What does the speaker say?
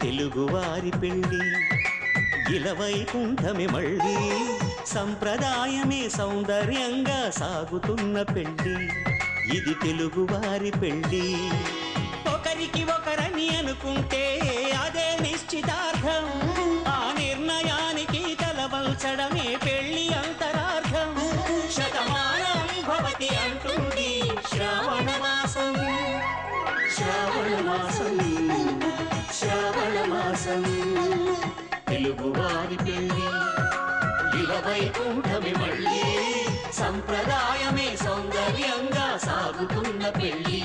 తెలుగువారి పెళ్ళి ఇలవైకుంఠమే మళ్ళీ సంప్రదాయమే సౌందర్యంగా సాగుతున్న పెళ్ళి ఇది తెలుగువారి పెళ్ళి ఒకరికి ఒకరని అనుకుంటే అదే నిశ్చితార్థం ఆ నిర్ణయానికి తలవల్చడమే పెళ్ళి అంతరార్థం శతమానం భవతి అంటుంది శ్రావణ మాసం శ్రావణ మాసం శ్రావణ మాసం తెలుగువారి పెళ్ళి ఇలవైకుంఠమే మళ్ళీ సంప్రదాయమే సౌందర్యంగా సాగుతున్న పెళ్ళి